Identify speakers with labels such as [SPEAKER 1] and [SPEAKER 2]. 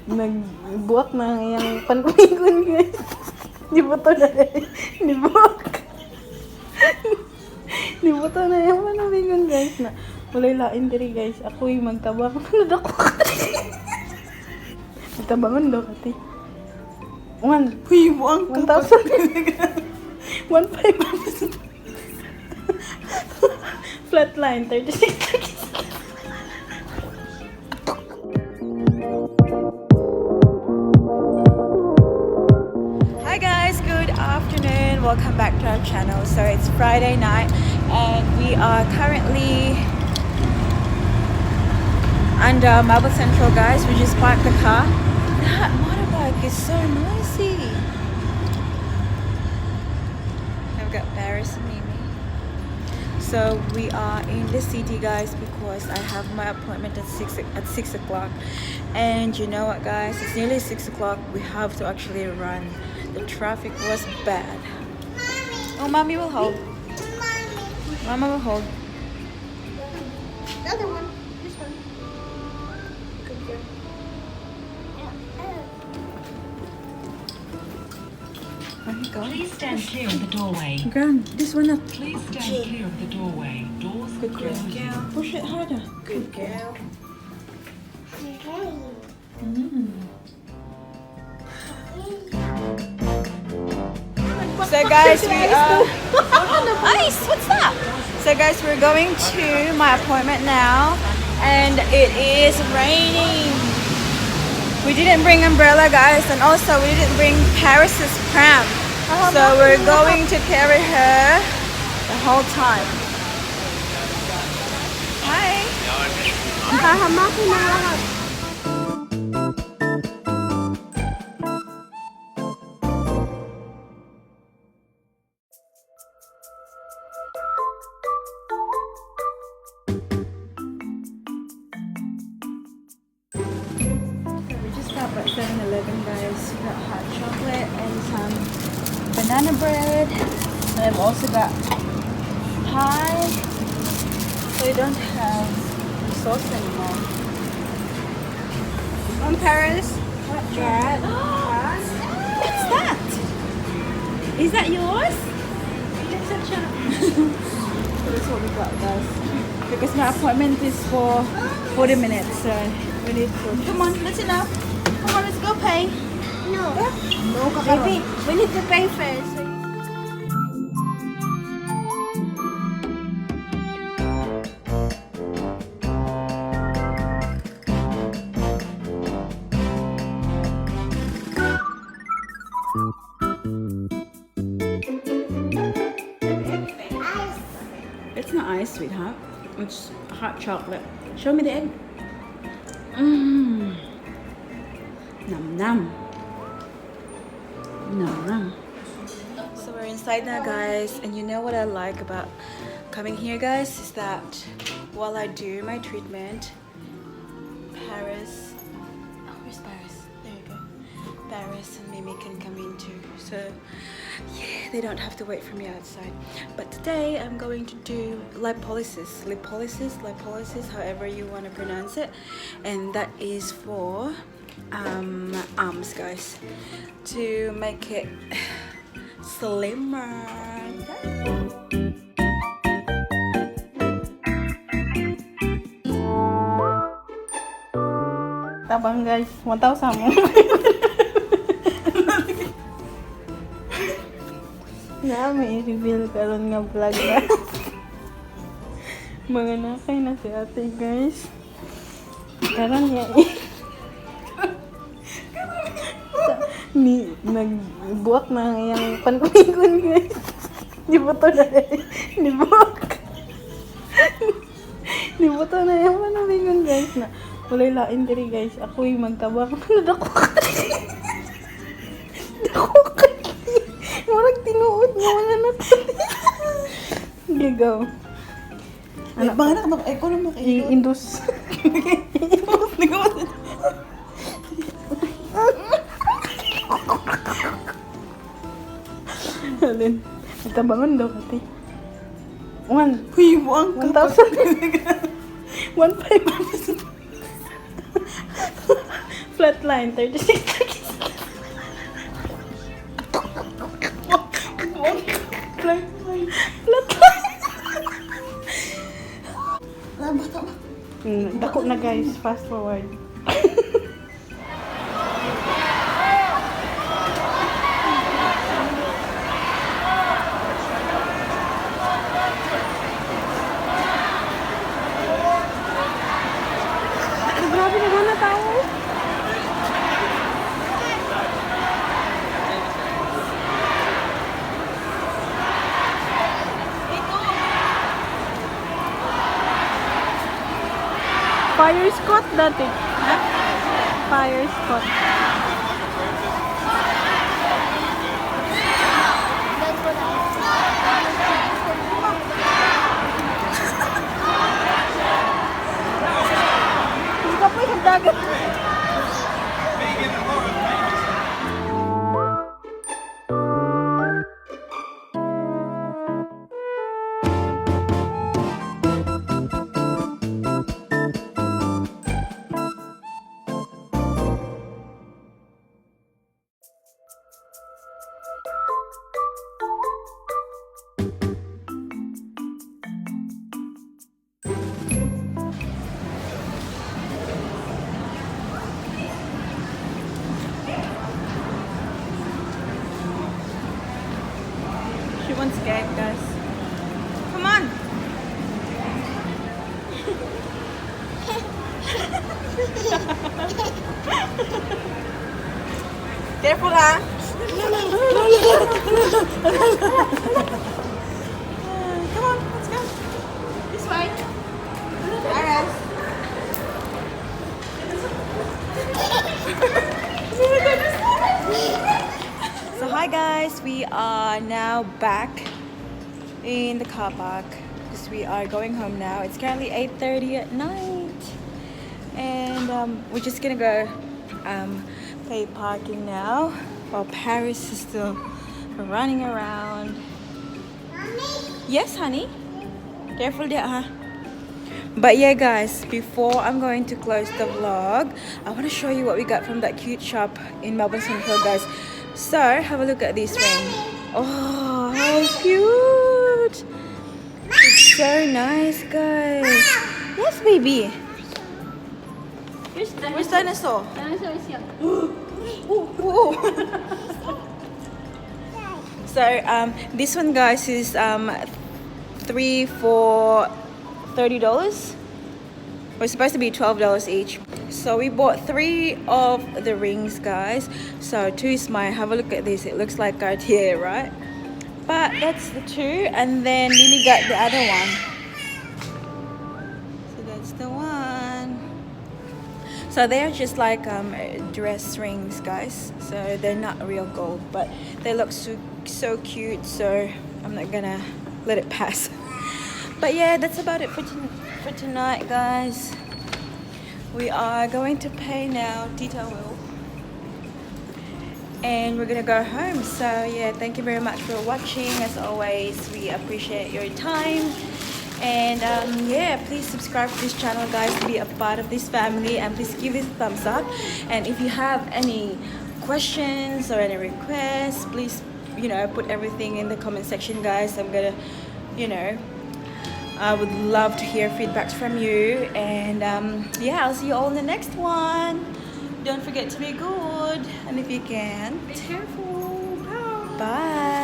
[SPEAKER 1] nagbuwak na yung pankumingon guys. Nibuto na rin. Nibuwak. Nibuto na yung pankumingon guys na walay lain diri guys. Ako yung magtabang. Nadako ka. Magtabangon daw kati.
[SPEAKER 2] Huy, buang ka.
[SPEAKER 1] 1,000. 1,500. Flatline, 36.
[SPEAKER 2] Hi guys, good afternoon. Welcome back to our channel. So it's Friday night and we are currently under Melbourne Central guys. We just parked the car. That motorbike is so noisy. I've got Paris and Mimi. So we are in the city guys because I have my appointment at 6 o'clock. And you know what guys, it's nearly 6 o'clock. We have to actually run. The traffic was bad. Oh, mommy will hold. Mama will hold.
[SPEAKER 3] The other one. This one.
[SPEAKER 4] Please stand clear of the doorway.
[SPEAKER 1] Grand, this one up.
[SPEAKER 4] Please stand clear of the doorway. Doors will close.
[SPEAKER 1] Push it harder.
[SPEAKER 2] Good girl. So guys, we are ice. What's that? So guys, we're going to my appointment now, and it is raining. We didn't bring umbrella, guys, and also we didn't bring Paris's pram. So we're going to carry her the whole time. Hi.
[SPEAKER 3] Hahamakin na lahat.
[SPEAKER 2] We just stopped at 7-Eleven, guys. We got hot chocolate and some banana bread. And I've also got pie. So we don't have sauce anymore. On Paris. What's that? What's that? Is that yours? It's a chap. So that's what we got, guys. Because my appointment is for 40 minutes, so we need to. Come on, that's enough. Come on, let's go pay.
[SPEAKER 3] No.
[SPEAKER 2] No,
[SPEAKER 3] Baby, we need to pay first.
[SPEAKER 2] It's not ice, sweetheart. It's hot chocolate. Show me the egg. Mmm. Num num. Num num. So we're inside now, guys, and you know what I like about coming here, guys, is that while I do my treatment, Paris. Oh, where's Paris? There you go. Paris and Mimi can come in too. So yeah, they don't have to wait for me outside. But today I'm going to do lipolysis, however you want to pronounce it, and that is for arms, guys, to make it slimmer.
[SPEAKER 1] Tabang guys, 1,000 mo. Na may i-reveal karon nga vlog na. Mga nakay na si ate guys. Karon niya nagbuwak na yung pankumingon guys. Nibuto na rin. Nibuto na yung pankumingon guys na walay lain diri guys. Ako yung magtabang. Nadako ka. Dako ka. Murag tinuod mo na natuloy. Okay, go.
[SPEAKER 2] Ano ba anak mag ko lang
[SPEAKER 1] I-indus. Alin. Nagtabangon daw kati.
[SPEAKER 2] Huy, buang ka.
[SPEAKER 1] 1,000. 1,500. Flatline, 36 seconds. Flatline. Dako na guys, fast forward. Grabe naman na tao. Fire Scott dati. Ha? Fire Scott. Hindi ka po yung dagat. She wants cake, guys. Come on. Careful, ha? Come on, let's go. This way. Alright. So hi guys, we are now back in the car park because we are going home now. It's currently 8:30 at night, and we're just gonna go pay parking now while Paris is still running around. Yes, honey. Careful there, huh? But yeah, guys, before I'm going to close the vlog, I want to show you what we got from that cute shop in Melbourne Central, guys. So have a look at this ring. Oh, how cute! It's so nice, guys. Yes, baby. Where's dinosaur?
[SPEAKER 3] Dinosaur is here.
[SPEAKER 1] Ooh.
[SPEAKER 2] So this one, guys, is 3 for $30. We're supposed to be $12 each. So we bought 3 of the rings, guys. So 2 is mine. Have a look at this. It looks like Cartier, right? But that's the 2, and then Mimi got the other one. So that's the one. So they're just like dress rings, guys. So they're not real gold, but they look so cute. So I'm not gonna let it pass. But yeah, that's about it for tonight, guys. We are going to pay now, Tita will. And we're gonna go home. So yeah, thank you very much for watching. As always, we appreciate your time. And yeah, please subscribe to this channel, guys, to be a part of this family. And please give it a thumbs up. And if you have any questions or any requests, please, put everything in the comment section, guys. I'm gonna, I would love to hear feedbacks from you. And yeah, I'll see you all in the next one. Don't forget to be good, and if you can, be careful. Bye.